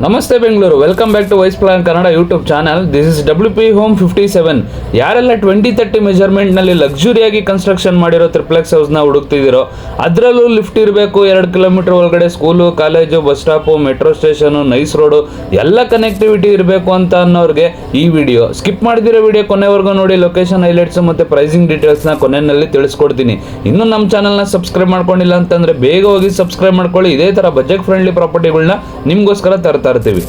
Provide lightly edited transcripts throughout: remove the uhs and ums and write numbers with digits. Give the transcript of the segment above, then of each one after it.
ನಮಸ್ತೆ Bengaluru, welcome back to wise plan Kannada YouTube channel. This is WP Home 57. ಯಾರೆಲ್ಲ 2030 ಮೆಜರ್ಮೆಂಟ್ನಲ್ಲಿ ಲಕ್ಸುರಿಯಾಗಿ construction ಮಾಡಿರೋ triplex ಹೌಸ್ನ ಹುಡುಕ್ತಿದ್ದೀರೋ, ಅದರಲ್ಲೂ lift ಇರಬೇಕು, 2 ಕಿಲೋಮೀಟರ್ ಒಳಗಡೆ school, college, bus stop, metro station, nice road ಎಲ್ಲ connectivity ಇರಬೇಕು ಅಂತ ಅನ್ನೋರಿಗೆ ಈ ವಿಡಿಯೋ ಸ್ಕಿಪ್ ಮಾಡಿದಿರೋ ವಿಡಿಯೋ ಕೊನೆವರೆಗೂ ನೋಡಿ. ಲೊಕೇಶನ್ ಹೈಲೈಟ್ಸ್ ಮತ್ತು ಪ್ರೈಸಿಂಗ್ ಡೀಟೇಲ್ಸ್ನ ಕೊನೆಯಲ್ಲಿ ತಿಳಿಸ್ಕೊಡ್ತೀನಿ. ಇನ್ನೂ ನಮ್ಮ ಚಾನಲ್ನ ಸಬ್ಸ್ಕ್ರೈಬ್ ಮಾಡ್ಕೊಂಡಿಲ್ಲ ಅಂತಂದರೆ ಬೇಗ ಹೋಗಿ ಸಬ್ಸ್ಕ್ರೈಬ್ ಮಾಡ್ಕೊಳ್ಳಿ. ಇದೇ ಥರ ಬಜೆಟ್ ಫ್ರೆಂಡ್ಲಿ ಪ್ರಾಪರ್ಟಿಗಳನ್ನ ನಿಮಗೋಸ್ಕರ ತರ್ತಾ ಇರ್ತೀವಿ.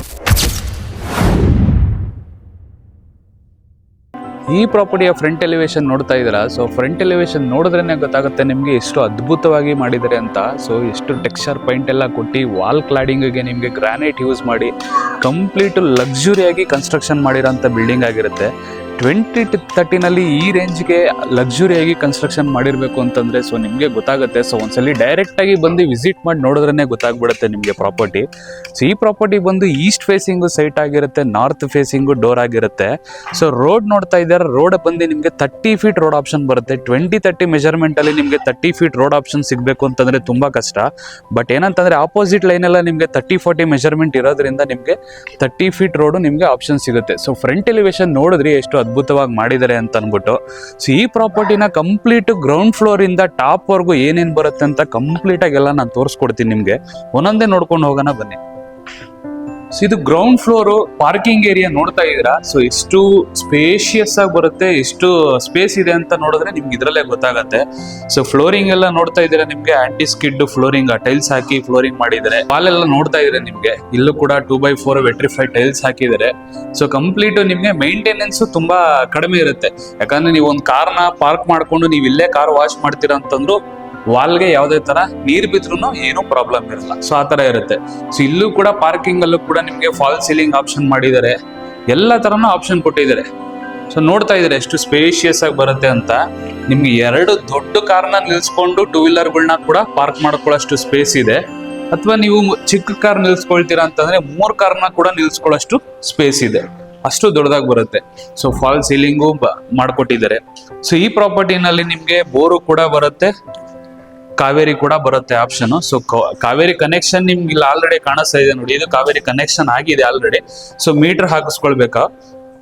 ಈ ಪ್ರಾಪರ್ಟಿಯ ಫ್ರಂಟ್ ಎಲಿವೇಶನ್ ನೋಡ್ತಾ ಇದ್ದೀರಾ. ಸೊ ಫ್ರಂಟ್ ಎಲಿವೇಶನ್ ನೋಡಿದ್ರೇನೆ ಗೊತ್ತಾಗುತ್ತೆ ನಿಮಗೆ ಎಷ್ಟು ಅದ್ಭುತವಾಗಿ ಮಾಡಿದ್ದಾರೆ ಅಂತ. ಸೊ ಎಷ್ಟು ಟೆಕ್ಸ್ಚರ್ ಪೈಂಟ್ ಎಲ್ಲ ಕೊಟ್ಟು ವಾಲ್ ಕ್ಲಾಡಿಂಗ್ಗೆ ನಿಮಗೆ ಗ್ರಾನೈಟ್ ಯೂಸ್ ಮಾಡಿ ಕಂಪ್ಲೀಟ್ ಲಕ್ಸುರಿಯಾಗಿ ಕನ್ಸ್ಟ್ರಕ್ಷನ್ ಮಾಡಿರೋಂಥ ಬಿಲ್ಡಿಂಗ್ ಆಗಿರುತ್ತೆ. 2030ನಲ್ಲಿ ಈ ರೇಂಜ್ಗೆ ಲಕ್ಸುರಿಯಾಗಿ ಕನ್ಸ್ಟ್ರಕ್ಷನ್ ಮಾಡಿರಬೇಕು ಅಂತಂದರೆ ಸೊ ನಿಮಗೆ ಗೊತ್ತಾಗುತ್ತೆ. ಸೊ ಒಂದ್ಸಲಿ ಡೈರೆಕ್ಟಾಗಿ ಬಂದು ವಿಸಿಟ್ ಮಾಡಿ ನೋಡಿದ್ರೇ ಗೊತ್ತಾಗ್ಬಿಡುತ್ತೆ ನಿಮಗೆ ಪ್ರಾಪರ್ಟಿ. ಸೊ ಈ ಪ್ರಾಪರ್ಟಿ ಬಂದು ಈಸ್ಟ್ ಫೇಸಿಂಗು ಸೈಟ್ ಆಗಿರುತ್ತೆ, ನಾರ್ತ್ ಫೇಸಿಂಗು ಡೋರ್ ಆಗಿರುತ್ತೆ. ಸೊ ರೋಡ್ ನೋಡ್ತಾ ಇದ್ದಾರೆ, ರೋಡ್ ಬಂದು ನಿಮಗೆ 30 ಫೀಟ್ ರೋಡ್ ಆಪ್ಷನ್ ಬರುತ್ತೆ. 2030 ಮೆಜರ್ಮೆಂಟಲ್ಲಿ ನಿಮಗೆ 30 ಫೀಟ್ ರೋಡ್ ಆಪ್ಷನ್ ಸಿಗಬೇಕು ಅಂತಂದರೆ ತುಂಬ ಕಷ್ಟ. ಬಟ್ ಏನಂತಂದರೆ ಆಪೋಸಿಟ್ ಲೈನೆಲ್ಲ ನಿಮಗೆ 30-40 ಮೆಜರ್ಮೆಂಟ್ ಇರೋದ್ರಿಂದ ನಿಮಗೆ 30 ಫೀಟ್ ರೋಡು ನಿಮಗೆ ಆಪ್ಷನ್ ಸಿಗುತ್ತೆ. ಸೊ ಫ್ರಂಟ್ ಎಲಿವೇಶನ್ ನೋಡಿದ್ರಿ ಎಷ್ಟು ಅದ್ಭುತವಾಗಿ ಮಾಡಿದ್ದಾರೆ ಅಂತ ಅಂದ್ಬಿಟ್ಟು. ಸೊ ಈ ಪ್ರಾಪರ್ಟಿನ ಕಂಪ್ಲೀಟ್ ಗ್ರೌಂಡ್ ಫ್ಲೋರ್ ಇಂದ ಟಾಪ್ ವರ್ಗು ಏನೇನು ಬರುತ್ತೆ ಅಂತ ಕಂಪ್ಲೀಟ್ ಆಗಿ ಎಲ್ಲ ನಾನು ತೋರಿಸ್ಕೊಡ್ತೀನಿ ನಿಮಗೆ. ಒಂದೊಂದೇ ನೋಡ್ಕೊಂಡು ಹೋಗೋಣ ಬನ್ನಿ. ಸೊ ಇದು ಗ್ರೌಂಡ್ ಫ್ಲೋರು ಪಾರ್ಕಿಂಗ್ ಏರಿಯಾ ನೋಡ್ತಾ ಇದ್ದೀರಾ. ಸೊ ಎಷ್ಟು ಸ್ಪೇಷಿಯಸ್ ಆಗಿ ಬರುತ್ತೆ, ಎಷ್ಟು ಸ್ಪೇಸ್ ಇದೆ ಅಂತ ನೋಡಿದ್ರೆ ನಿಮ್ಗೆ ಇದ್ರಲ್ಲೇ ಗೊತ್ತಾಗತ್ತೆ. ಸೊ ಫ್ಲೋರಿಂಗ್ ಎಲ್ಲ ನೋಡ್ತಾ ಇದ್ದೀರಾ, ನಿಮ್ಗೆ ಆಂಟಿ ಸ್ಕಿಡ್ ಫ್ಲೋರಿಂಗ್ ಟೈಲ್ಸ್ ಹಾಕಿ ಫ್ಲೋರಿಂಗ್ ಮಾಡಿದ್ದಾರೆ. ವಾಲ್ ಎಲ್ಲ ನೋಡ್ತಾ ಇದ್ರೆ ನಿಮ್ಗೆ ಇಲ್ಲೂ ಕೂಡ 2x4 ವೆಟ್ರಿಫೈಡ್ ಟೈಲ್ಸ್ ಹಾಕಿದ್ದಾರೆ. ಸೊ ಕಂಪ್ಲೀಟ್ ನಿಮ್ಗೆ ಮೇಂಟೆನೆನ್ಸ್ ತುಂಬಾ ಕಡಿಮೆ ಇರುತ್ತೆ. ಯಾಕಂದ್ರೆ ನೀವು ಒಂದು ಕಾರ್ನ ಪಾರ್ಕ್ ಮಾಡ್ಕೊಂಡು ನೀವು ಇಲ್ಲೇ ಕಾರ್ ವಾಶ್ ಮಾಡ್ತೀರಾ ಅಂತಂದ್ರು ವಾಲ್ಗೆ ಯಾವುದೇ ತರ ನೀರ್ ಬಿದ್ರೂ ಏನೂ ಪ್ರಾಬ್ಲಮ್ ಇರಲ್ಲ. ಸೊ ಆ ತರ ಇರುತ್ತೆ. ಸೊ ಇಲ್ಲೂ ಕೂಡ ಪಾರ್ಕಿಂಗ್ ಅಲ್ಲೂ ಕೂಡ ನಿಮ್ಗೆ ಫಾಲ್ ಸೀಲಿಂಗ್ ಆಪ್ಷನ್ ಮಾಡಿದ್ದಾರೆ, ಎಲ್ಲ ತರನು ಆಪ್ಷನ್ ಕೊಟ್ಟಿದ್ದಾರೆ. ಸೊ ನೋಡ್ತಾ ಇದ್ರೆ ಎಷ್ಟು ಸ್ಪೇಷಿಯಸ್ ಆಗಿ ಬರುತ್ತೆ ಅಂತ. ನಿಮ್ಗೆ 2 ದೊಡ್ಡ ಕಾರ್ನ ನಿಲ್ಸ್ಕೊಂಡು 2 ವೀಲರ್ಗಳನ್ನ ಕೂಡ ಪಾರ್ಕ್ ಮಾಡ್ಕೊಳ್ಳೋಷ್ಟು ಸ್ಪೇಸ್ ಇದೆ. ಅಥವಾ ನೀವು ಚಿಕ್ಕ ಕಾರ್ ನಿಲ್ಸ್ಕೊಳ್ತೀರಾ ಅಂತಂದ್ರೆ 3 ಕಾರ್ನ ಕೂಡ ನಿಲ್ಸ್ಕೊಳ್ಳೋಷ್ಟು ಸ್ಪೇಸ್ ಇದೆ. ಅಷ್ಟು ದೊಡ್ಡದಾಗಿ ಬರುತ್ತೆ. ಸೊ ಫಾಲ್ ಸೀಲಿಂಗು ಮಾಡ್ಕೊಟ್ಟಿದ್ದಾರೆ. ಸೊ ಈ ಪ್ರಾಪರ್ಟಿನಲ್ಲಿ ನಿಮ್ಗೆ ಬೋರು ಕೂಡ ಬರುತ್ತೆ, ಕಾವೇರಿ ಕೂಡ ಬರುತ್ತೆ ಆಪ್ಷನ್. ಸೊ ಕಾವೇರಿ ಕನೆಕ್ಷನ್ ನಿಮ್ಗೆ ಇಲ್ಲಿ ಆಲ್ರೆಡಿ ಕಾಣಿಸ್ತಾ ಇದೆ ನೋಡಿ, ಇದು ಕಾವೇರಿ ಕನೆಕ್ಷನ್ ಆಗಿದೆ ಆಲ್ರೆಡಿ. ಸೊ ಮೀಟರ್ ಹಾಕಿಸ್ಕೊಳ್ಬೇಕಾ,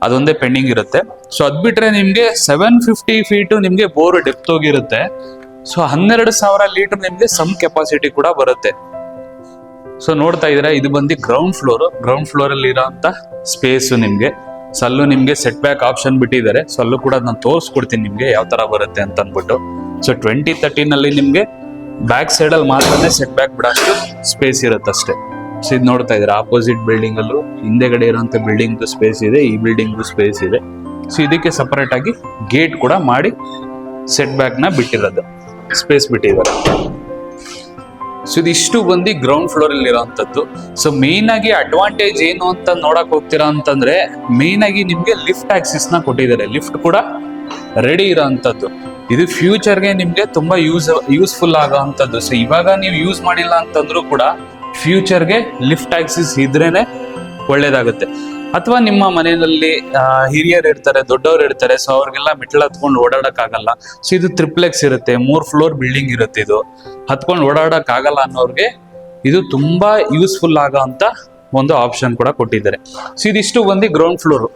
ಅದೊಂದೇ ಪೆಂಡಿಂಗ್ ಇರುತ್ತೆ. ಸೊ ಅದ್ ಬಿಟ್ರೆ ನಿಮ್ಗೆ 750 ಫೀಟ್ ನಿಮ್ಗೆ ಬೋರ್ ಡೆಪ್ತ್ ಹೋಗಿರುತ್ತೆ. ಸೊ 12,000 ಲೀಟರ್ ನಿಮ್ಗೆ ಸಮ್ ಕೆಪಾಸಿಟಿ ಕೂಡ ಬರುತ್ತೆ. ಸೊ ನೋಡ್ತಾ ಇದ್ರೆ ಇದು ಬಂದು ಗ್ರೌಂಡ್ ಫ್ಲೋರ್ ಅಲ್ಲಿ ಇರೋಂತ ಸ್ಪೇಸ್ ನಿಮ್ಗೆ. ಸೊ ಅಲ್ಲೂ ನಿಮ್ಗೆ ಸೆಟ್ ಬ್ಯಾಕ್ ಆಪ್ಷನ್ ಬಿಟ್ಟಿದ್ದಾರೆ. ಸೊ ಅಲ್ಲೂ ಕೂಡ ನಾನು ತೋರಿಸ್ಕೊಡ್ತೀನಿ ನಿಮ್ಗೆ ಯಾವ ತರ ಬರುತ್ತೆ ಅಂತ ಅನ್ಬಿಟ್ಟು. ಸೊ 2030ನಲ್ಲಿ ನಿಮ್ಗೆ ಬ್ಯಾಕ್ ಸೈಡ್ ಅಲ್ಲಿ ಮಾತ್ರನೇ ಸೆಟ್ ಬ್ಯಾಕ್ ಬಿಡೋಷ್ಟು ಸ್ಪೇಸ್ ಇರುತ್ತೆ ಅಷ್ಟೇ. ಸೊ ಇದು ನೋಡ್ತಾ ಇದ್ರೆ ಆಪೋಸಿಟ್ ಬಿಲ್ಡಿಂಗ್ ಅಲ್ಲೂ ಹಿಂದೆಗಡೆ ಇರೋಂಥ ಬಿಲ್ಡಿಂಗ್ ಸ್ಪೇಸ್ ಇದೆ, ಈ ಬಿಲ್ಡಿಂಗ್ ಸ್ಪೇಸ್ ಇದೆ. ಸೊ ಇದಕ್ಕೆ ಸಪರೇಟ್ ಆಗಿ ಗೇಟ್ ಕೂಡ ಮಾಡಿ ಸೆಟ್ ಬ್ಯಾಕ್ ನ ಬಿಟ್ಟಿರೋದು, ಸ್ಪೇಸ್ ಬಿಟ್ಟಿದ್ದಾರೆ. ಸೊ ಇದಿಷ್ಟು ಬಂದು ಗ್ರೌಂಡ್ ಫ್ಲೋರ್ ಅಲ್ಲಿ ಇರೋಂಥದ್ದು. ಸೊ ಮೇನ್ ಆಗಿ ಅಡ್ವಾಂಟೇಜ್ ಏನು ಅಂತ ನೋಡಕ್ ಹೋಗ್ತೀರಾ ಅಂತಂದ್ರೆ ಮೇನ್ ಆಗಿ ನಿಮ್ಗೆ ಲಿಫ್ಟ್ ಆಕ್ಸಿಸ್ ನ ಕೊಟ್ಟಿದ್ದಾರೆ. ಲಿಫ್ಟ್ ಕೂಡ ರೆಡಿ ಇರೋಂಥದ್ದು. ಇದು ಫ್ಯೂಚರ್ಗೆ ನಿಮ್ಗೆ ತುಂಬಾ ಯೂಸ್ಫುಲ್ ಆಗೋಂಥದ್ದು. ಸೊ ಇವಾಗ ನೀವು ಯೂಸ್ ಮಾಡಿಲ್ಲ ಅಂತಂದ್ರೂ ಕೂಡ ಫ್ಯೂಚರ್ಗೆ ಲಿಫ್ಟ್ ಆಕ್ಸಿಸ್ ಇದ್ರೇನೆ ಒಳ್ಳೇದಾಗುತ್ತೆ. ಅಥವಾ ನಿಮ್ಮ ಮನೆಯಲ್ಲಿ ಹಿರಿಯರು ಇರ್ತಾರೆ, ದೊಡ್ಡವರು ಇರ್ತಾರೆ, ಸೊ ಅವ್ರಿಗೆಲ್ಲ ಮೆಟ್ಲು ಹತ್ಕೊಂಡು ಓಡಾಡಕ್ ಆಗಲ್ಲ. ಸೊ ಇದು ಟ್ರಿಪ್ಲೆಕ್ಸ್ ಇರುತ್ತೆ, 3 ಫ್ಲೋರ್ ಬಿಲ್ಡಿಂಗ್ ಇರುತ್ತೆ. ಇದು ಹತ್ಕೊಂಡು ಓಡಾಡಕ್ ಆಗಲ್ಲ ಅನ್ನೋರ್ಗೆ ಇದು ತುಂಬಾ ಯೂಸ್ಫುಲ್ ಆಗೋ ಅಂತ ಒಂದು ಆಪ್ಷನ್ ಕೂಡ ಕೊಟ್ಟಿದ್ದಾರೆ. ಸೊ ಇದಿಷ್ಟು ಬಂದು ಗ್ರೌಂಡ್ ಫ್ಲೋರ್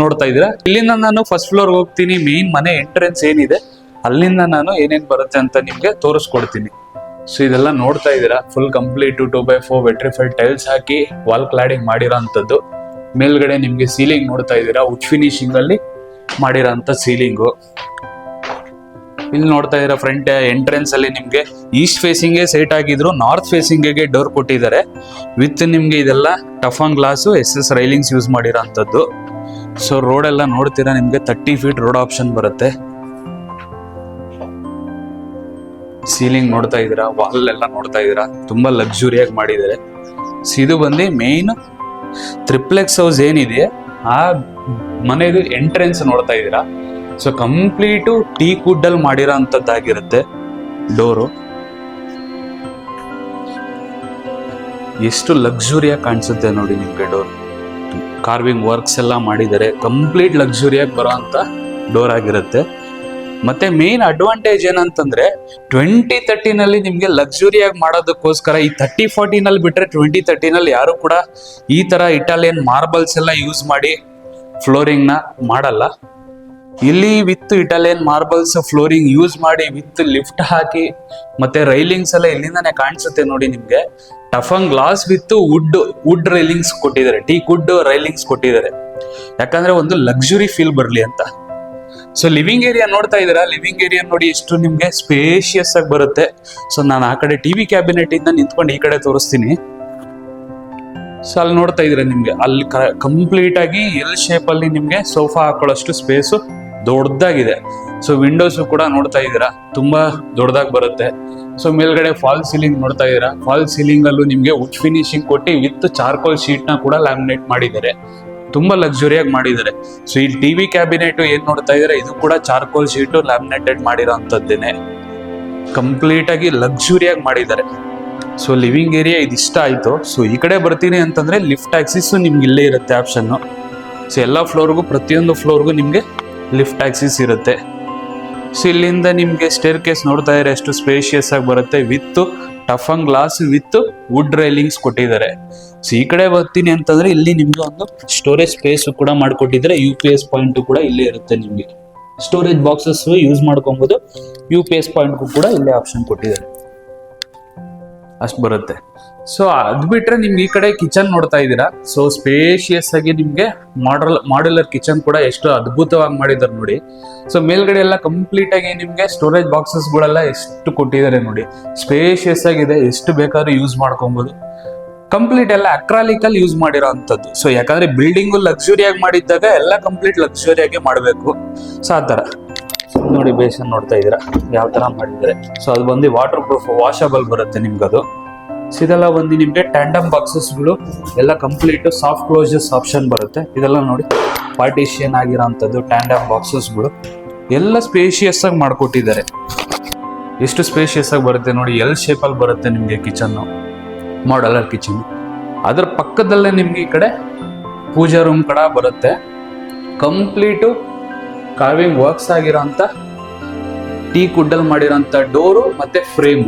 ನೋಡ್ತಾ ಇದ್ದೀರಾ. ಇಲ್ಲಿಂದ ನಾನು ಫಸ್ಟ್ ಫ್ಲೋರ್ ಹೋಗ್ತೀನಿ. ಮೇನ್ ಮನೆ ಎಂಟ್ರೆನ್ಸ್ ಏನಿದೆ ಅಲ್ಲಿಂದ ನಾನು ಏನೇನ್ ಬರುತ್ತೆ ಅಂತ ನಿಮ್ಗೆ ತೋರಿಸ್ಕೊಡ್ತೀನಿ. ಸೊ ಇದೆಲ್ಲ ನೋಡ್ತಾ ಇದ್ದೀರಾ, full complete 2x4 vitrified tiles ಹಾಕಿ ವಾಲ್ ಕ್ಲಾಡಿಂಗ್ ಮಾಡಿರೋ ಅಂಥದ್ದು. ಮೇಲ್ಗಡೆ ನಿಮ್ಗೆ ಸೀಲಿಂಗ್ ನೋಡ್ತಾ ಇದ್ದೀರಾ, ವುಡ್ ಫಿನಿಶಿಂಗ್ ಅಲ್ಲಿ ಮಾಡಿರೋ ಅಂತ ಸೀಲಿಂಗು. ಇಲ್ಲಿ ನೋಡ್ತಾ ಇದ್ದೀರಾ ಫ್ರಂಟ್ ಎಂಟ್ರೆನ್ಸ್ ಅಲ್ಲಿ ನಿಮ್ಗೆ ಈಸ್ಟ್ ಫೇಸಿಂಗ್ ಸೈಟ್ ಆಗಿದ್ರು ನಾರ್ತ್ ಫೇಸಿಂಗ್ ಗೆ ಡೋರ್ ಕೊಟ್ಟಿದ್ದಾರೆ. ವಿತ್ ನಿಮ್ಗೆ ಇದೆಲ್ಲ ಟಫಾನ್ ಗ್ಲಾಸು SS ರೈಲಿಂಗ್ಸ್ ಯೂಸ್ ಮಾಡಿರೋ ಅಂಥದ್ದು. ಸೊ ರೋಡ್ ಎಲ್ಲ ನೋಡ್ತೀರಾ, ನಿಮ್ಗೆ 30 ಫೀಟ್ ರೋಡ್ ಆಪ್ಷನ್ ಬರುತ್ತೆ. ಸೀಲಿಂಗ್ ನೋಡ್ತಾ ಇದ್ದೀರಾ, ವಾಲ್ ಎಲ್ಲ ನೋಡ್ತಾ ಇದ್ದೀರಾ, ತುಂಬಾ ಲಕ್ಸುರಿಯಾಗಿ ಮಾಡಿದ್ದಾರೆ. ಇದು ಬಂದು ಮೇನ್ ಟ್ರಿಪ್ಲೆಕ್ಸ್ ಹೌಸ್ ಏನಿದೆ ಆ ಮನೆದು ಎಂಟ್ರೆನ್ಸ್ ನೋಡ್ತಾ ಇದ್ದೀರಾ. ಸೊ ಕಂಪ್ಲೀಟು ಟೀಕ್ ವುಡ್ ಅಲ್ಲಿ ಮಾಡಿರೋ ಅಂತದ್ದಾಗಿರುತ್ತೆ ಡೋರು. ಎಷ್ಟು ಲಕ್ಸುರಿಯಾಗಿ ಕಾಣಿಸುತ್ತೆ ನೋಡಿ ನಿಮ್ಗೆ ಡೋರ್. ಕಾರ್ವಿಂಗ್ ವರ್ಕ್ಸ್ ಎಲ್ಲ ಮಾಡಿದ್ದಾರೆ. ಕಂಪ್ಲೀಟ್ ಲಕ್ಸುರಿಯಾಗಿ ಬರೋ ಅಂತ ಡೋರ್ ಆಗಿರುತ್ತೆ. ಮತ್ತೆ ಮೇನ್ ಅಡ್ವಾಂಟೇಜ್ ಏನಂತಂದ್ರೆ 2030 ನಿಮ್ಗೆ ಲಕ್ಸುರಿಯಾಗಿ ಮಾಡೋದಕ್ಕೋಸ್ಕರ ಈ 3040 ಬಿಟ್ರೆ 2030 ಯಾರು ಕೂಡ ಈ ತರ ಇಟಾಲಿಯನ್ ಮಾರ್ಬಲ್ಸ್ ಎಲ್ಲ ಯೂಸ್ ಮಾಡಿ ಫ್ಲೋರಿಂಗ್ ನ ಮಾಡಲ್ಲ. ಇಲ್ಲಿ with Italian marbles flooring use ಮಾಡಿ ವಿತ್ ಲಿಫ್ಟ್ ಹಾಕಿ ಮತ್ತೆ ರೈಲಿಂಗ್ಸ್ ಎಲ್ಲ ಇಲ್ಲಿಂದಾನೆ ಕಾಣಿಸುತ್ತೆ ನೋಡಿ ನಿಮ್ಗೆ. Toughen glass with wood railings ಕೊಟ್ಟಿದ್ದಾರೆ, ಟೀಕ್ ವುಡ್ ರೈಲಿಂಗ್ಸ್ ಕೊಟ್ಟಿದ್ದಾರೆ. ಯಾಕಂದ್ರೆ ಒಂದು ಲಕ್ಸುರಿ ಫೀಲ್ ಬರ್ಲಿ ಅಂತ. ಸೊ ಲಿವಿಂಗ್ ಏರಿಯಾ ನೋಡ್ತಾ ಇದ್ದೀರಾ, ಲಿವಿಂಗ್ ಏರಿಯಾ ನೋಡಿ ಎಷ್ಟು ನಿಮ್ಗೆ ಸ್ಪೇಷಿಯಸ್ ಆಗಿ ಬರುತ್ತೆ. ಸೊ ನಾನು ಆ ಕಡೆ ಟಿವಿ ಕ್ಯಾಬಿನೆಟ್ ಇಂದ ನಿಂತ್ಕೊಂಡು ಈ ಕಡೆ ತೋರಿಸ್ತೀನಿ. ಸೊ ಅಲ್ಲಿ ನೋಡ್ತಾ ಇದ್ರೆ ನಿಮ್ಗೆ ಅಲ್ಲಿ ಕಂಪ್ಲೀಟ್ ಆಗಿ ಎಲ್ ಶೇಪ್ ಅಲ್ಲಿ ನಿಮ್ಗೆ ಸೋಫಾ ಹಾಕೊಳ್ಳೋಷ್ಟು ಸ್ಪೇಸು ದೊಡ್ಡದಾಗಿದೆ. ಸೊ ವಿಂಡೋಸ್ ಕೂಡ ನೋಡ್ತಾ ಇದ್ದೀರಾ ತುಂಬಾ ದೊಡ್ಡದಾಗಿ ಬರುತ್ತೆ. ಸೊ ಮೇಲ್ಗಡೆ ಫಾಲ್ ಸೀಲಿಂಗ್ ನೋಡ್ತಾ ಇದ್ದೀರಾ, ಫಾಲ್ ಸೀಲಿಂಗ್ ಅಲ್ಲೂ ನಿಮ್ಗೆ ವುಡ್ ಫಿನಿಶಿಂಗ್ ಕೊಟ್ಟು ವಿತ್ ಚಾರ್ಕೋಲ್ ಶೀಟ್ ನ ಕೂಡ ಲ್ಯಾಮಿನೇಟ್ ಮಾಡಿದ್ದಾರೆ. ತುಂಬಾ ಲಕ್ಸುರಿಯಾಗಿ ಮಾಡಿದ್ದಾರೆ. ಸೊ ಈ ಟಿವಿ ಕ್ಯಾಬಿನೆಟ್ ಏನ್ ನೋಡ್ತಾ ಇದ್ರೆ ಇದು ಕೂಡ ಚಾರ್ಕೋಲ್ ಶೀಟ್ ಲ್ಯಾಮಿನೇಟೆಡ್ ಮಾಡಿರೋ ಅಂತದ್ದೇನೆ. ಕಂಪ್ಲೀಟ್ ಆಗಿ ಲಕ್ಸುರಿಯಾಗಿ ಮಾಡಿದ್ದಾರೆ. ಸೊ ಲಿವಿಂಗ್ ಏರಿಯಾ ಇದಿಷ್ಟ ಆಯ್ತು. ಸೊ ಈ ಕಡೆ ಬರ್ತೀನಿ ಅಂತಂದ್ರೆ ಲಿಫ್ಟ್ ಆಕ್ಸಿಸ್ ನಿಮ್ಗೆ ಇಲ್ಲೇ ಇರುತ್ತೆ ಆಪ್ಷನ್. ಸೊ ಎಲ್ಲಾ ಫ್ಲೋರ್ಗೂ ಪ್ರತಿಯೊಂದು ಫ್ಲೋರ್ಗೂ ನಿಮ್ಗೆ ಲಿಫ್ಟ್ ಆಕ್ಸಿಸ್ ಇರುತ್ತೆ. ಸೊ ಇಲ್ಲಿಂದ ನಿಮ್ಗೆ ಸ್ಟೇರ್ ಕೇಸ್ ನೋಡ್ತಾ ಇದ್ರೆ ಎಷ್ಟು ಸ್ಪೇಷಿಯಸ್ ಆಗಿ ಬರುತ್ತೆ with toughen glass with wood railings ಕೊಟ್ಟಿದ್ದಾರೆ. ಸೊ ಈ ಕಡೆ ಬರ್ತೀನಿ ಅಂತಂದ್ರೆ ಇಲ್ಲಿ ನಿಮ್ಗೆ ಒಂದು ಸ್ಟೋರೇಜ್ ಸ್ಪೇಸ್ ಕೂಡ ಮಾಡ್ಕೊಟ್ಟಿದ್ದಾರೆ. UPS ಪಾಯಿಂಟ್ ಕೂಡ ಇಲ್ಲೇ ಇರುತ್ತೆ. ನಿಮ್ಗೆ ಸ್ಟೋರೇಜ್ ಬಾಕ್ಸಸ್ ಯೂಸ್ ಮಾಡ್ಕೊಬಹುದು. UPS ಪಾಯಿಂಟ್ ಕೂಡ ಇಲ್ಲೇ ಆಪ್ಷನ್ ಕೊಟ್ಟಿದ್ದಾರೆ. ಅಷ್ಟು ಬರುತ್ತೆ. ಸೊ ಅದ್ ಬಿಟ್ರೆ ನಿಮ್ಗೆ ಈ ಕಡೆ ಕಿಚನ್ ನೋಡ್ತಾ ಇದ್ದೀರಾ. ಸೊ ಸ್ಪೇಷಿಯಸ್ ಆಗಿ ನಿಮ್ಗೆ ಮಾಡ್ಯುಲರ್ ಕಿಚನ್ ಕೂಡ ಎಷ್ಟು ಅದ್ಭುತವಾಗಿ ಮಾಡಿದ್ದಾರೆ ನೋಡಿ. ಸೊ ಮೇಲ್ಗಡೆ ಎಲ್ಲ ಕಂಪ್ಲೀಟ್ ಆಗಿ ನಿಮ್ಗೆ ಸ್ಟೋರೇಜ್ ಬಾಕ್ಸಸ್ ಗಳೆಲ್ಲ ಎಷ್ಟು ಕೊಟ್ಟಿದ್ದಾರೆ ನೋಡಿ. ಸ್ಪೇಷಿಯಸ್ ಆಗಿದೆ, ಎಷ್ಟು ಬೇಕಾದ್ರೂ ಯೂಸ್ ಮಾಡ್ಕೊಬಹುದು. ಕಂಪ್ಲೀಟ್ ಎಲ್ಲ ಅಕ್ರಾಲಿಕ್ ಅಲ್ಲಿ ಯೂಸ್ ಮಾಡಿರೋ ಅಂತದ್ದು. ಸೊ ಯಾಕಂದ್ರೆ ಬಿಲ್ಡಿಂಗು ಲಕ್ಸುರಿಯಾಗಿ ಮಾಡಿದ್ದಾಗ ಎಲ್ಲ ಕಂಪ್ಲೀಟ್ ಲಕ್ಸುರಿಯಾಗಿ ಮಾಡಬೇಕು. ಸೊ ಆ ತರ ನೋಡಿ ಬೇಸನ್ ನೋಡ್ತಾ ಇದ್ದೀರಾ ಯಾವ ತರ ಮಾಡಿದ್ದಾರೆ. ಸೊ ಅದು ಬಂದು ವಾಟರ್ ಪ್ರೂಫ್ ವಾಷಬಲ್ ಬರುತ್ತೆ ನಿಮ್ಗದು. ಸೊ ಇದೆಲ್ಲ ಒಂದು ನಿಮ್ಗೆ ಟ್ಯಾಂಡಮ್ ಬಾಕ್ಸಸ್ಗಳು ಎಲ್ಲ ಕಂಪ್ಲೀಟ್ ಸಾಫ್ಟ್ ಕ್ಲೋಸಸ್ ಆಪ್ಷನ್ ಬರುತ್ತೆ. ಇದೆಲ್ಲ ನೋಡಿ ಪಾರ್ಟಿಷಿಯನ್ ಆಗಿರೋಂಥದ್ದು ಟ್ಯಾಂಡಮ್ ಬಾಕ್ಸಸ್ಗಳು ಎಲ್ಲ ಸ್ಪೇಷಿಯಸ್ ಆಗಿ ಮಾಡ್ಕೊಟ್ಟಿದ್ದಾರೆ. ಎಷ್ಟು ಸ್ಪೇಷಿಯಸ್ ಆಗಿ ಬರುತ್ತೆ ನೋಡಿ. ಎಲ್ ಶೇಪ್ ಅಲ್ಲಿ ಬರುತ್ತೆ ನಿಮ್ಗೆ ಕಿಚನ್, ಮಾಡಲರ್ ಕಿಚನ್. ಅದ್ರ ಪಕ್ಕದಲ್ಲೇ ನಿಮ್ಗೆ ಈ ಕಡೆ ಪೂಜಾ ರೂಮ್ ಕೂಡ ಬರುತ್ತೆ. ಕಂಪ್ಲೀಟು ಕಾರ್ವಿಂಗ್ ವರ್ಕ್ಸ್ ಆಗಿರೋಂಥ ಟೀಕ್ ವುಡ್ ಅಲ್ಲಿ ಮಾಡಿರೋಂಥ ಡೋರು ಮತ್ತೆ ಫ್ರೇಮ್.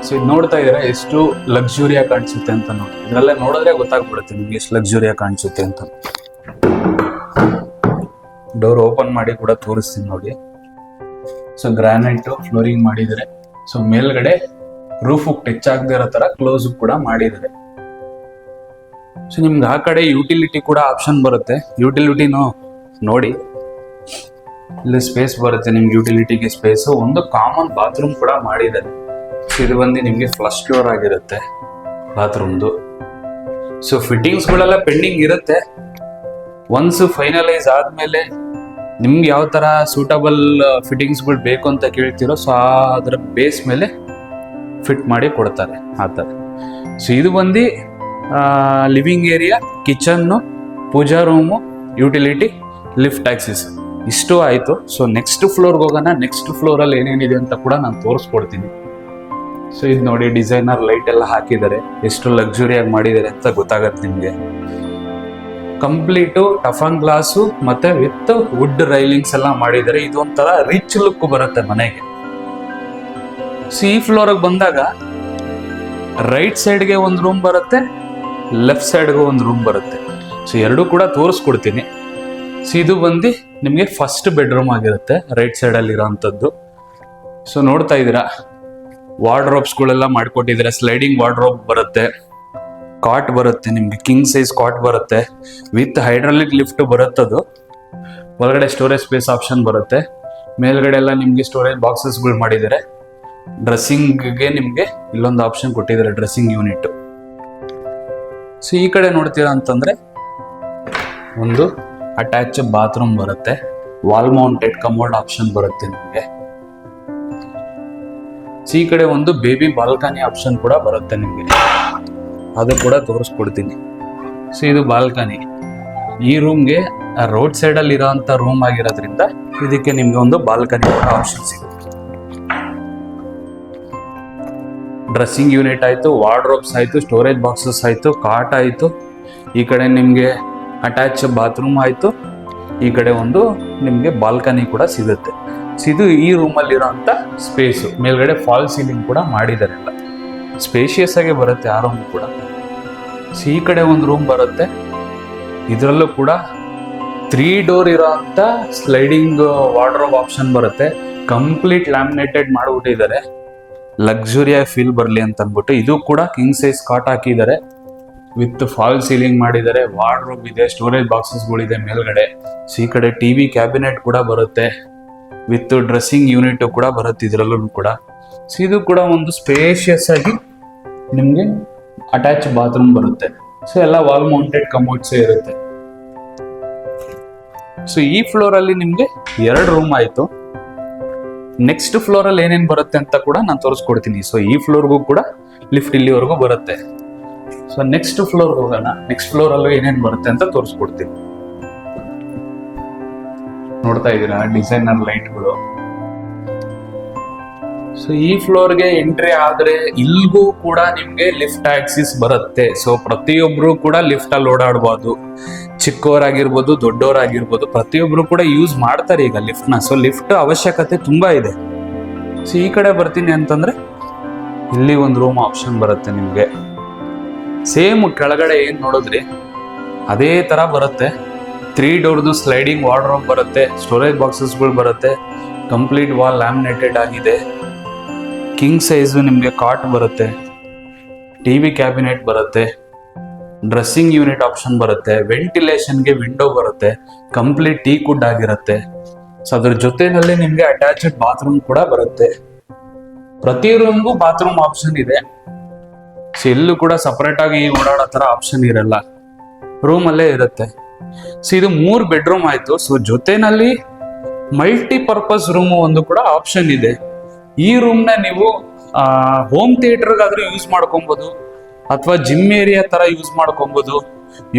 ಸೊ ಇದು ನೋಡ್ತಾ ಇದ್ದೀರಾ ಎಷ್ಟು ಲಕ್ಸುರಿಯಾಗಿ ಕಾಣಿಸುತ್ತೆ ಅಂತ ನೋಡಿ. ಇದರಲ್ಲೇ ನೋಡಿದ್ರೆ ಗೊತ್ತಾಗ್ಬಿಡುತ್ತೆ ನಿಮ್ಗೆ ಎಷ್ಟು ಲಕ್ಸುರಿಯಾಗಿ ಕಾಣಿಸುತ್ತೆ ಅಂತ. ಡೋರ್ ಓಪನ್ ಮಾಡಿ ಕೂಡ ತೋರಿಸ್ತೀನಿ ನೋಡಿ. ಸೊ ಗ್ರಾನೈಟ್ ಫ್ಲೋರಿಂಗ್ ಮಾಡಿದ್ದಾರೆ. ಸೊ ಮೇಲ್ಗಡೆ ರೂಫ್ ಟಚ್ ಆಗದೆ ಇರೋ ತರ ಕ್ಲೋಸ್ ಕೂಡ ಮಾಡಿದ್ದಾರೆ. ಸೊ ನಿಮ್ಗೆ ಆ ಕಡೆ ಯುಟಿಲಿಟಿ ಕೂಡ ಆಪ್ಷನ್ ಬರುತ್ತೆ. ಯುಟಿಲಿಟಿನೂ ನೋಡಿ ಇಲ್ಲಿ ಸ್ಪೇಸ್ ಬರುತ್ತೆ ನಿಮ್ಗೆ. ಯುಟಿಲಿಟಿಗೆ ಸ್ಪೇಸ್ ಒಂದು ಕಾಮನ್ ಬಾತ್ರೂಮ್ ಕೂಡ ಮಾಡಿದ್ದಾರೆ. ಇದು ಬಂದು ನಿಮ್ಗೆ ಫಸ್ಟ್ ಫ್ಲೋರ್ ಆಗಿರುತ್ತೆ ಬಾತ್ರೂಮ್ದು. ಸೊ ಫಿಟ್ಟಿಂಗ್ಸ್ ಗಳೆಲ್ಲ ಪೆಂಡಿಂಗ್ ಇರುತ್ತೆ. ಒನ್ಸ್ ಫೈನಲೈಸ್ ಆದ್ಮೇಲೆ ನಿಮ್ಗೆ ಯಾವ ತರ ಸೂಟಬಲ್ ಫಿಟ್ಟಿಂಗ್ಸ್ ಗಳು ಬೇಕು ಅಂತ ಕೇಳ್ತಿರೋ ಸೊ ಅದರ ಬೇಸ್ ಮೇಲೆ ಫಿಟ್ ಮಾಡಿ ಕೊಡ್ತಾರೆ ಆ ಥರ. ಸೊ ಇದು ಬಂದು ಲಿವಿಂಗ್ ಏರಿಯಾ, ಕಿಚನ್ನು, ಪೂಜಾ ರೂಮು, ಯುಟಿಲಿಟಿ, ಲಿಫ್ಟ್ ಆಕ್ಸಿಸ್ ಇಷ್ಟು ಆಯಿತು. ಸೊ ನೆಕ್ಸ್ಟ್ ಫ್ಲೋರ್ಗೆ ಹೋಗೋಣ. ನೆಕ್ಸ್ಟ್ ಫ್ಲೋರಲ್ಲಿ ಏನೇನಿದೆ ಅಂತ ಕೂಡ ನಾನು ತೋರಿಸ್ಕೊಡ್ತೀನಿ. ಸೊ ಇದು ನೋಡಿ ಡಿಸೈನರ್ ಲೈಟ್ ಎಲ್ಲ ಹಾಕಿದ್ದಾರೆ, ಎಷ್ಟು ಲಕ್ಸುರಿಯಾಗಿ ಮಾಡಿದ್ದಾರೆ ಅಂತ ಗೊತ್ತಾಗತ್ತೆ ನಿಮಗೆ. ಕಂಪ್ಲೀಟು ಟಫನ್ ಗ್ಲಾಸು ಮತ್ತೆ ವಿತ್ ವುಡ್ ರೈಲಿಂಗ್ಸ್ ಎಲ್ಲ ಮಾಡಿದ್ದಾರೆ. ಇದೊಂಥರ ರಿಚ್ ಲುಕ್ ಬರುತ್ತೆ ಮನೆಗೆ. ಸೊ ಈ ಫ್ಲೋರ್ಗೆ ಬಂದಾಗ ರೈಟ್ ಸೈಡ್ಗೆ ಒಂದು ರೂಮ್ ಬರುತ್ತೆ, ಲೆಫ್ಟ್ ಸೈಡ್ಗೆ ಒಂದು ರೂಮ್ ಬರುತ್ತೆ. ಸೊ ಎರಡೂ ಕೂಡ ತೋರಿಸ್ಕೊಡ್ತೀನಿ. ಸೊ ಇದು ಬಂದು ನಿಮಗೆ ಫಸ್ಟ್ ಬೆಡ್ರೂಮ್ ಆಗಿರುತ್ತೆ ರೈಟ್ ಸೈಡಲ್ಲಿ ಇರೋಂಥದ್ದು. ಸೊ ನೋಡ್ತಾ ಇದ್ದೀರಾ ವಾರ್ಡ್ರೋಬ್ಸ್ಗಳೆಲ್ಲ ಮಾಡಿಕೊಟ್ಟಿದ್ದಾರೆ. ಸ್ಲೈಡಿಂಗ್ ವಾರ್ಡ್ರೋಬ್ ಬರುತ್ತೆ, ಕಾಟ್ ಬರುತ್ತೆ ನಿಮ್ಗೆ, ಕಿಂಗ್ ಸೈಜ್ ಕಾಟ್ ಬರುತ್ತೆ ವಿತ್ ಹೈಡ್ರಾಲಿಕ್ ಲಿಫ್ಟ್ ಬರುತ್ತದು. ಒಳಗಡೆ ಸ್ಟೋರೇಜ್ ಸ್ಪೇಸ್ ಆಪ್ಷನ್ ಬರುತ್ತೆ. ಮೇಲ್ಗಡೆ ಎಲ್ಲ ನಿಮ್ಗೆ ಸ್ಟೋರೇಜ್ ಬಾಕ್ಸಸ್ಗಳು ಮಾಡಿದ್ದಾರೆ. ಡ್ರೆಸ್ಸಿಂಗ್ಗೆ ನಿಮ್ಗೆ ಇಲ್ಲೊಂದು ಆಪ್ಷನ್ ಕೊಟ್ಟಿದ್ದಾರೆ, ಡ್ರೆಸ್ಸಿಂಗ್ ಯೂನಿಟ್. ಸೊ ಈ ಕಡೆ ನೋಡ್ತೀರಾ ಅಂತಂದ್ರೆ ಒಂದು ಅಟ್ಯಾಚ್ ಬಾತ್ರೂಮ್ ಬರುತ್ತೆ, ವಾಲ್ ಮೌಂಟೆಡ್ ಕಮೋಡ್ ಆಪ್ಷನ್ ಬರುತ್ತೆ ನಿಮಗೆ. ಸೊ ಈ ಕಡೆ ಒಂದು ಬೇಬಿ ಬಾಲ್ಕನಿ ಆಪ್ಷನ್ ಕೂಡ ಬರುತ್ತೆ ನಿಮಗೆ, ಅದು ಕೂಡ ತೋರಿಸ್ಕೊಡ್ತೀನಿ. ಸೊ ಇದು ಬಾಲ್ಕನಿ. ಈ ರೂಮ್ಗೆ ರೋಡ್ ಸೈಡ್ ಅಲ್ಲಿ ಇರೋಂಥ ರೂಮ್ ಆಗಿರೋದ್ರಿಂದ ಇದಕ್ಕೆ ನಿಮ್ಗೆ ಒಂದು ಬಾಲ್ಕನಿ ಆಪ್ಷನ್ ಸಿಗುತ್ತೆ. ಡ್ರೆಸ್ಸಿಂಗ್ ಯೂನಿಟ್ ಆಯ್ತು, ವಾರ್ಡ್ರೋಬ್ಸ್ ಆಯ್ತು, ಸ್ಟೋರೇಜ್ ಬಾಕ್ಸಸ್ ಆಯ್ತು, ಕಾಟ್ ಆಯ್ತು. ಈ ಕಡೆ ನಿಮ್ಗೆ ಅಟ್ಯಾಚ್ ಬಾತ್ರೂಮ್ ಆಯಿತು. ಈ ಕಡೆ ಒಂದು ನಿಮಗೆ ಬಾಲ್ಕನಿ ಕೂಡ ಸಿಗುತ್ತೆ. ಸೊ ಇದು ಈ ರೂಮಲ್ಲಿರೋಂಥ ಸ್ಪೇಸು. ಮೇಲ್ಗಡೆ ಫಾಲ್ ಸೀಲಿಂಗ್ ಕೂಡ ಮಾಡಿದ್ದಾರೆ. ಎಲ್ಲ ಸ್ಪೇಷಿಯಸ್ ಆಗಿ ಬರುತ್ತೆ ಆ ರೂಮ್ ಕೂಡ. ಸೊ ಈ ಕಡೆ ಒಂದು ರೂಮ್ ಬರುತ್ತೆ. ಇದರಲ್ಲೂ ಕೂಡ 3 ಡೋರ್ ಇರೋ ಅಂಥ ಸ್ಲೈಡಿಂಗ್ ವಾರ್ಡ್ರೋಬ್ ಆಪ್ಷನ್ ಬರುತ್ತೆ. ಕಂಪ್ಲೀಟ್ ಲ್ಯಾಮಿನೇಟೆಡ್ ಮಾಡಿಬಿಟ್ಟಿದ್ದಾರೆ, ಲಕ್ಸುರಿಯಾಗಿ ಫೀಲ್ ಬರಲಿ ಅಂತ ಅಂದ್ಬಿಟ್ಟು. ಇದು ಕೂಡ ಕಿಂಗ್ ಸೈಜ್ ಕಾಟ್ ಹಾಕಿದ್ದಾರೆ, ವಿತ್ ಫಾಲ್ ಸೀಲಿಂಗ್ ಮಾಡಿದ್ದಾರೆ. ವಾರ್ಡ್ರೋಬ್ ಇದೆ, ಸ್ಟೋರೇಜ್ ಬಾಕ್ಸಸ್ಗಳಿದೆ ಮೇಲ್ಗಡೆ. ಸೊ ಈ ಕಡೆ ಟಿವಿ ಕ್ಯಾಬಿನೆಟ್ ಕೂಡ ಬರುತ್ತೆ, ವಿತ್ ಡ್ರೆಸ್ಸಿಂಗ್ ಯೂನಿಟ್ ಕೂಡ ಬರುತ್ತೆ ಇದರಲ್ಲೂ ಕೂಡ. ಸೊ ಇದು ಕೂಡ ಒಂದು ಸ್ಪೇಷಿಯಸ್ ಆಗಿ ನಿಮಗೆ ಅಟ್ಯಾಚ್ ಬಾತ್ರೂಮ್ ಬರುತ್ತೆ. ಸೊ ಎಲ್ಲ ವಾಲ್ ಮೌಂಟೆಡ್ ಕಮೋಡ್ಸ್ ಇರುತ್ತೆ. ಸೊ ಈ ಫ್ಲೋರ್ ಅಲ್ಲಿ ನಿಮ್ಗೆ 2 ರೂಮ್ ಆಯ್ತು. ನೆಕ್ಸ್ಟ್ ಫ್ಲೋರ್ ಅಲ್ಲಿ ಏನೇನ್ ಬರುತ್ತೆ ಅಂತ ಕೂಡ ನಾನು ತೋರಿಸ್ಕೊಡ್ತೀನಿ. ಸೊ ಈ ಫ್ಲೋರ್ಗೂ ಕೂಡ ಲಿಫ್ಟ್ ಇಲ್ಲಿವರೆಗೂ ಬರುತ್ತೆ. ಸೊ ನೆಕ್ಸ್ಟ್ ಫ್ಲೋರ್ ಹೋಗೋಣ. ನೆಕ್ಸ್ಟ್ ಫ್ಲೋರ್ ಅಲ್ಲೂ ಏನೇನ್ ಬರುತ್ತೆ ಅಂತ ತೋರಿಸ್ಕೊಡ್ತೀನಿ. ನೋಡ್ತಾ ಇದ್ದೀರಾ ಡಿಸೈನರ್ ಲೈಟ್ಗಳು. ಸೊ ಈ ಫ್ಲೋರ್ಗೆ ಎಂಟ್ರಿ ಆದ್ರೆ ಇಲ್ಗೂ ಕೂಡ ನಿಮ್ಗೆ ಲಿಫ್ಟ್ ಆಕ್ಸಿಸ್ ಬರುತ್ತೆ. ಸೊ ಪ್ರತಿಯೊಬ್ರು ಕೂಡ ಲಿಫ್ಟ್ ಅಲ್ಲಿ ಓಡಾಡ್ಬೋದು, ಚಿಕ್ಕವರಾಗಿರ್ಬೋದು ದೊಡ್ಡವರಾಗಿರ್ಬೋದು, ಪ್ರತಿಯೊಬ್ರು ಕೂಡ ಯೂಸ್ ಮಾಡ್ತಾರೆ ಈಗ ಲಿಫ್ಟ್ ನ. ಸೊ ಲಿಫ್ಟ್ ಅವಶ್ಯಕತೆ ತುಂಬಾ ಇದೆ. ಸೊ ಈ ಕಡೆ ಬರ್ತೀನಿ ಅಂತಂದ್ರೆ ಇಲ್ಲಿ ಒಂದು ರೂಮ್ ಆಪ್ಷನ್ ಬರುತ್ತೆ ನಿಮ್ಗೆ. ಸೇಮ್ ಕೆಳಗಡೆ ಏನ್ ನೋಡಿದ್ರಿ ಅದೇ ತರ ಬರುತ್ತೆ. 3 ಡೋರ್ದು ಸ್ಲೈಡಿಂಗ್ ವಾರ್ಡ್ರೋಬ್ ಬರುತ್ತೆ, ಸ್ಟೋರೇಜ್ ಬಾಕ್ಸಸ್ಗಳು ಬರುತ್ತೆ, ಕಂಪ್ಲೀಟ್ ವಾಲ್ ಲ್ಯಾಮಿನೇಟೆಡ್ ಆಗಿದೆ. ಕಿಂಗ್ ಸೈಜು ನಿಮಗೆ ಕಾಟ್ ಬರುತ್ತೆ, ಟಿವಿ ಕ್ಯಾಬಿನೆಟ್ ಬರುತ್ತೆ, ಡ್ರೆಸ್ಸಿಂಗ್ ಯೂನಿಟ್ ಆಪ್ಷನ್ ಬರುತ್ತೆ, ವೆಂಟಿಲೇಷನ್ಗೆ ವಿಂಡೋ ಬರುತ್ತೆ, ಕಂಪ್ಲೀಟ್ ಟೀ ಕುಡ್ ಆಗಿರುತ್ತೆ. ಸೊ ಅದ್ರ ಜೊತೆನಲ್ಲಿ ನಿಮ್ಗೆ ಅಟ್ಯಾಚ್ಡ್ ಬಾತ್ರೂಮ್ ಕೂಡ ಬರುತ್ತೆ. ಪ್ರತಿ ರೂಮ್ಗೂ ಬಾತ್ರೂಮ್ ಆಪ್ಷನ್ ಇದೆ. ಸೊ ಎಲ್ಲೂ ಕೂಡ ಸಪರೇಟ್ ಆಗಿ ಓಡಾಡೋ ತರ ಆಪ್ಷನ್ ಇರಲ್ಲ, ರೂಮ್ ಅಲ್ಲೇ ಇರುತ್ತೆ. ಸೊ ಇದು 3 ಬೆಡ್ರೂಮ್ ಆಯ್ತು. ಸೊ ಜೊತೆನಲ್ಲಿ ಮಲ್ಟಿಪರ್ಪಸ್ ರೂಮ್ ಒಂದು ಕೂಡ ಆಪ್ಷನ್ ಇದೆ. ಈ ರೂಮ್ ನ ನೀವು ಹೋಮ್ ಥಿಯೇಟರ್ಗಾದ್ರೂ ಯೂಸ್ ಮಾಡ್ಕೊಬಹುದು, ಅಥವಾ ಜಿಮ್ ಏರಿಯಾ ತರ ಯೂಸ್ ಮಾಡ್ಕೊಬಹುದು,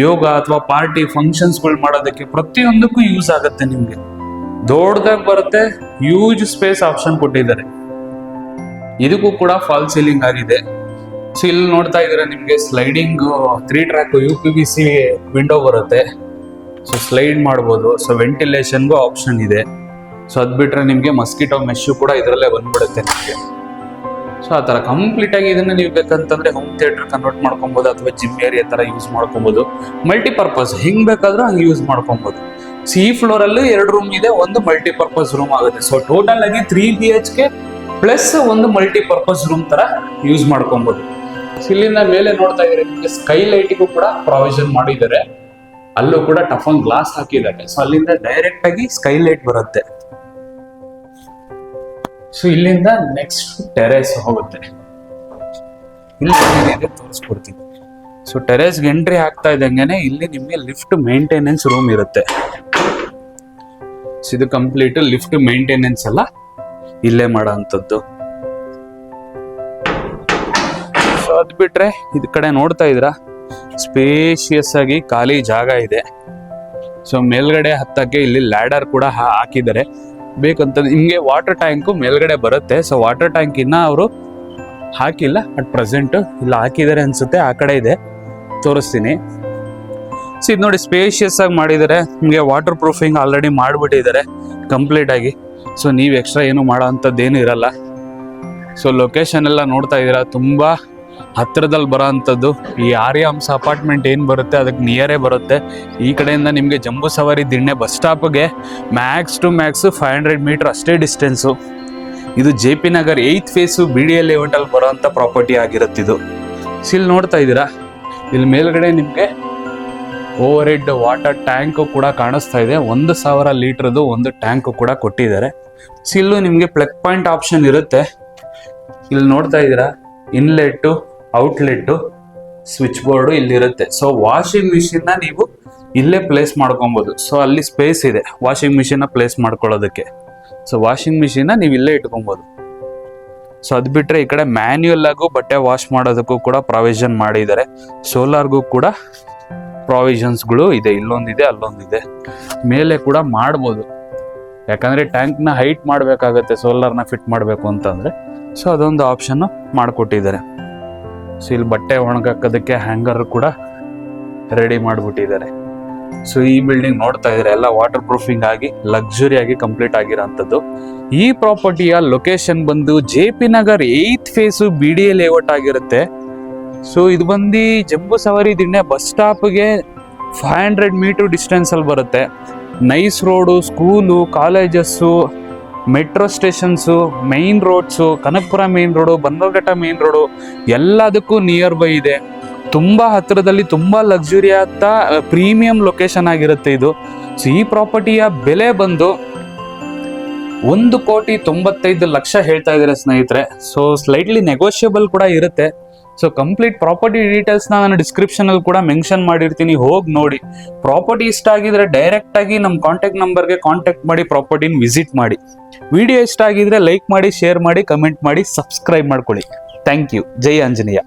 ಯೋಗ ಅಥವಾ ಪಾರ್ಟಿ ಫಂಕ್ಷನ್ಸ್ಗಳು ಮಾಡೋದಕ್ಕೆ ಪ್ರತಿಯೊಂದಕ್ಕೂ ಯೂಸ್ ಆಗುತ್ತೆ. ನಿಮ್ಗೆ ದೊಡ್ಡದಾಗಿ ಬರುತ್ತೆ, ಹ್ಯೂಜ್ ಸ್ಪೇಸ್ ಆಪ್ಷನ್ ಕೊಟ್ಟಿದ್ದಾರೆ. ಇದಕ್ಕೂ ಕೂಡ ಫಾಲ್ ಸೀಲಿಂಗ್ ಆಗಿದೆ. ಸೊ ಇಲ್ಲಿ ನೋಡ್ತಾ ಇದ್ದೀರಾ ನಿಮ್ಗೆ ಸ್ಲೈಡಿಂಗ್ 3 ಟ್ರ್ಯಾಕ್ UPVC ವಿಂಡೋ ಬರುತ್ತೆ. ಸೊ ಸ್ಲೈಡ್ ಮಾಡ್ಬೋದು. ಸೊ ವೆಂಟಿಲೇಷನ್ಗೂ ಆಪ್ಷನ್ ಇದೆ. ಸೊ ಅದ್ ಬಿಟ್ರೆ ನಿಮ್ಗೆ ಮಸ್ಕಿಟೋ ಮೆಶ್ ಕೂಡ ಇದರಲ್ಲೇ ಬಂದ್ಬಿಡುತ್ತೆ ನಿಮ್ಗೆ. ಸೊ ಆ ತರ ಕಂಪ್ಲೀಟ್ ಆಗಿ ಇದನ್ನ ನೀವು ಬೇಕಂತಂದ್ರೆ ಹೋಮ್ ಥಿಯೇಟರ್ ಕನ್ವರ್ಟ್ ಮಾಡ್ಕೊಬಹುದು, ಅಥವಾ ಜಿಮ್ ಏರಿಯಾ ತರ ಯೂಸ್ ಮಾಡ್ಕೊಬಹುದು. ಮಲ್ಟಿಪರ್ಪಸ್ ಹೆಂಗ್ ಬೇಕಾದ್ರೂ ಹಂಗೆ ಯೂಸ್ ಮಾಡ್ಕೊಬಹುದು. ಸೊ ಈ ಫ್ಲೋರ್ ಅಲ್ಲಿ 2 ರೂಮ್ ಇದೆ, ಒಂದು ಮಲ್ಟಿಪರ್ಪಸ್ ರೂಮ್ ಆಗುತ್ತೆ. ಸೊ ಟೋಟಲ್ ಆಗಿ 3 BHK ಪ್ಲಸ್ ಒಂದು ಮಲ್ಟಿಪರ್ಪಸ್ ರೂಮ್ ತರ ಯೂಸ್ ಮಾಡ್ಕೊಬಹುದು. ಇಲ್ಲಿಂದ ಮೇಲೆ ನೋಡ್ತಾ ಇದ್ರೆ ನಿಮ್ಗೆ ಸ್ಕೈ ಲೈಟಿಗೂ ಕೂಡ ಪ್ರಾವಿಷನ್ ಮಾಡಿದ್ದಾರೆ. ಅಲ್ಲೂ ಕೂಡ ಟಫನ್ ಗ್ಲಾಸ್ ಹಾಕಿದ್ದಾರೆ. ಸೊ ಅಲ್ಲಿಂದ ಡೈರೆಕ್ಟ್ ಆಗಿ ಸ್ಕೈ ಲೈಟ್ ಬರುತ್ತೆ. ಸೊ ಇಲ್ಲಿಂದ ನೆಕ್ಸ್ಟ್ ಟೆರೇಸ್ ಹೋಗುತ್ತೆ. ಇಲ್ಲಿ ತೋರಿಸ್ಕೊಡ್ತೀನಿ. ಸೊ ಟೆರೇಸ್ಗೆ ಎಂಟ್ರಿ ಆಗ್ತಾ ಇದ್ದಂಗೆನೆ ಇಲ್ಲಿ ನಿಮ್ಗೆ ಲಿಫ್ಟ್ ಮೇಂಟೆನೆನ್ಸ್ ರೂಮ್ ಇರುತ್ತೆ. ಸೊ ಇದು ಕಂಪ್ಲೀಟ್ ಲಿಫ್ಟ್ ಮೇಂಟೆನೆನ್ಸ್ ಎಲ್ಲ ಇಲ್ಲೇ ಮಾಡೋ ಅಂಥದ್ದು. ಸೊ ಅದ್ ಬಿಟ್ರೆ ಇದ್ ಕಡೆ ನೋಡ್ತಾ ಇದ್ರ ಸ್ಪೇಷಿಯಸ್ ಆಗಿ ಖಾಲಿ ಜಾಗ ಇದೆ. ಸೊ ಮೇಲ್ಗಡೆ ಹತ್ತಕ್ಕೆ ಇಲ್ಲಿ ಲ್ಯಾಡರ್ ಕೂಡ ಹಾಕಿದ್ದಾರೆ. ಬೇಕಂತ ನಿಮ್ಗೆ ವಾಟರ್ ಟ್ಯಾಂಕು ಮೇಲ್ಗಡೆ ಬರುತ್ತೆ. ಸೊ ವಾಟರ್ ಟ್ಯಾಂಕ್ ಇನ್ನ ಅವರು ಹಾಕಿಲ್ಲ ಅಟ್ ಪ್ರೆಸೆಂಟ್, ಇಲ್ಲ ಹಾಕಿದ್ದಾರೆ ಅನ್ಸುತ್ತೆ. ಆ ಕಡೆ ಇದೆ, ತೋರಿಸ್ತೀನಿ. ಸೊ ಇದು ನೋಡಿ ಸ್ಪೇಷಿಯಸ್ ಆಗಿ ಮಾಡಿದ್ದಾರೆ. ನಿಮಗೆ ವಾಟರ್ ಪ್ರೂಫಿಂಗ್ ಆಲ್ರೆಡಿ ಮಾಡಿಬಿಟ್ಟಿದ್ದಾರೆ ಕಂಪ್ಲೀಟ್ ಆಗಿ. ಸೊ ನೀವು ಎಕ್ಸ್ಟ್ರಾ ಏನು ಮಾಡೋ ಅಂಥದ್ದೇನು ಇರಲ್ಲ. ಸೊ ಲೊಕೇಶನ್ ಎಲ್ಲ ನೋಡ್ತಾ ಇದ್ದೀರಾ, ತುಂಬಾ ಹತ್ತಿರದಲ್ಲಿ ಬರೋ ಅಂಥದ್ದು. ಈ ಆರ್ಯಹಂಸ ಅಪಾರ್ಟ್ಮೆಂಟ್ ಏನು ಬರುತ್ತೆ ಅದಕ್ಕೆ ನಿಯರೇ ಬರುತ್ತೆ. ಈ ಕಡೆಯಿಂದ ನಿಮಗೆ ಜಂಬೂ ಸವಾರಿ ದಿಣ್ಣೆ ಬಸ್ ಸ್ಟಾಪ್ಗೆ ಮ್ಯಾಕ್ಸ್ ಟು ಮ್ಯಾಕ್ಸ್ 500 ಮೀಟರ್ ಅಷ್ಟೇ ಡಿಸ್ಟೆನ್ಸು. ಇದು JP Nagar 8th phase BDA ಲೇಔಟಲ್ಲಿ ಬರೋ ಅಂಥ ಪ್ರಾಪರ್ಟಿ ಆಗಿರುತ್ತೆ ಇದು. ಸೊ ಇಲ್ಲಿ ನೋಡ್ತಾ ಇದ್ದೀರಾ, ಇಲ್ಲಿ ಮೇಲ್ಗಡೆ ನಿಮಗೆ ಓವರ್ ಹೆಡ್ ವಾಟರ್ ಟ್ಯಾಂಕ್ ಕೂಡ ಕಾಣಿಸ್ತಾ ಇದೆ. 1000 ಲೀಟರ್ದು ಒಂದು ಟ್ಯಾಂಕ್ ಕೂಡ ಕೊಟ್ಟಿದ್ದಾರೆ. ಸೊ ಇಲ್ಲೂ ನಿಮಗೆ ಪ್ಲಗ್ ಪಾಯಿಂಟ್ ಆಪ್ಷನ್ ಇರುತ್ತೆ. ಇಲ್ಲಿ ನೋಡ್ತಾ ಇದ್ದೀರಾ, ಇನ್ಲೆಟ್ಟು ಔಟ್ಲೆಟ್ಟು ಸ್ವಿಚ್ ಬೋರ್ಡು ಇಲ್ಲಿರುತ್ತೆ. ಸೊ ವಾಷಿಂಗ್ ಮಿಷಿನ್ ನ ನೀವು ಇಲ್ಲೇ ಪ್ಲೇಸ್ ಮಾಡ್ಕೊಬಹುದು. ಸೊ ಅಲ್ಲಿ ಸ್ಪೇಸ್ ಇದೆ ವಾಷಿಂಗ್ ಮಿಷಿನ್ ನ ಪ್ಲೇಸ್ ಮಾಡ್ಕೊಳ್ಳೋದಕ್ಕೆ. ಸೊ ವಾಷಿಂಗ್ ಮಿಷಿನ್ ನೀವು ಇಲ್ಲೇ ಇಟ್ಕೊಬಹುದು. ಸೊ ಅದ್ ಬಿಟ್ರೆ ಈ ಕಡೆ ಮ್ಯಾನ್ಯುಯಲ್ ಆಗು ಬಟ್ಟೆ ವಾಶ್ ಮಾಡೋದಕ್ಕೂ ಕೂಡ ಪ್ರಾವಿಷನ್ ಮಾಡಿದ್ದಾರೆ. ಸೋಲಾರ್ಗೂ ಕೂಡ ಪ್ರಾವಿಷನ್ಸ್ಗಳು ಇದೆ. ಇಲ್ಲೊಂದಿದೆ, ಅಲ್ಲೊಂದಿದೆ. ಮೇಲೆ ಕೂಡ ಮಾಡ್ಬೋದು, ಯಾಕಂದ್ರೆ ಟ್ಯಾಂಕ್ ನ ಹೈಟ್ ಮಾಡ್ಬೇಕಾಗತ್ತೆ ಸೋಲಾರ್ನ ಫಿಟ್ ಮಾಡ್ಬೇಕು ಅಂತಂದ್ರೆ. ಸೊ ಅದೊಂದು ಆಪ್ಷನ್ ಮಾಡಿಕೊಟ್ಟಿದ್ದಾರೆ. ಸೊ ಇಲ್ಲಿ ಬಟ್ಟೆ ಒಣಗಾಕೋದಕ್ಕೆ ಹ್ಯಾಂಗರ್ ಕೂಡ ರೆಡಿ ಮಾಡಿಬಿಟ್ಟಿದ್ದಾರೆ. ಸೊ ಈ ಬಿಲ್ಡಿಂಗ್ ನೋಡ್ತಾ ಇದ್ರೆ ಎಲ್ಲ ವಾಟರ್ ಪ್ರೂಫಿಂಗ್ ಆಗಿ ಲಕ್ಸುರಿ ಆಗಿ ಕಂಪ್ಲೀಟ್ ಆಗಿರೋಂಥದ್ದು. ಈ ಪ್ರಾಪರ್ಟಿಯ ಲೊಕೇಶನ್ ಬಂದು JP Nagar 8th phase BDA layout ಆಗಿರುತ್ತೆ. ಸೊ ಇದು ಬಂದು ಜಂಬೂ ಸವಾರಿ ದಿಣ್ಣೆ ಬಸ್ ಸ್ಟಾಪ್ಗೆ 500 ಮೀಟರ್ ಡಿಸ್ಟೆನ್ಸ್ ಅಲ್ಲಿ ಬರುತ್ತೆ. Nice road, school, colleges, metro stations, main roads, Kanakapura main road, Bannerghatta main road ಎಲ್ಲದಕ್ಕೂ ನಿಯರ್ ಬೈ ಇದೆ. ತುಂಬ ಹತ್ತಿರದಲ್ಲಿ ತುಂಬ ಲಕ್ಸುರಿ ಆದ ಪ್ರೀಮಿಯಂ ಲೊಕೇಶನ್ ಆಗಿರುತ್ತೆ ಇದು. ಸೊ ಈ ಪ್ರಾಪರ್ಟಿಯ ಬೆಲೆ ಬಂದು 1,95,00,000 ಹೇಳ್ತಾ ಇದ್ದಾರೆ ಸ್ನೇಹಿತರೆ. ಸೊ ಸ್ಲೈಟ್ಲಿ ನೆಗೋಷಿಯಬಲ್ ಕೂಡ ಇರುತ್ತೆ. ಸೊ ಕಂಪ್ಲೀಟ್ ಪ್ರಾಪರ್ಟಿ ಡೀಟೇಲ್ಸ್ನ ನಾನು ಡಿಸ್ಕ್ರಿಪ್ಷನಲ್ಲಿ ಕೂಡ ಮೆನ್ಷನ್ ಮಾಡಿರ್ತೀನಿ, ಹೋಗಿ ನೋಡಿ. ಪ್ರಾಪರ್ಟಿ ಇಷ್ಟ ಆಗಿದ್ರೆ ಡೈರೆಕ್ಟ್ ಆಗಿ ನಮ್ಮ ಕಾಂಟ್ಯಾಕ್ಟ್ ನಂಬರ್ಗೆ ಕಾಂಟ್ಯಾಕ್ಟ್ ಮಾಡಿ ಪ್ರಾಪರ್ಟಿನ ವಿಸಿಟ್ ಮಾಡಿ. ವಿಡಿಯೋ ಇಷ್ಟ ಆಗಿದ್ರೆ ಲೈಕ್ ಮಾಡಿ, ಶೇರ್ ಮಾಡಿ, ಕಮೆಂಟ್ ಮಾಡಿ, ಸಬ್ಸ್ಕ್ರೈಬ್ ಮಾಡ್ಕೊಳ್ಳಿ. Thank you. ಜೈ ಆಂಜನೇಯ.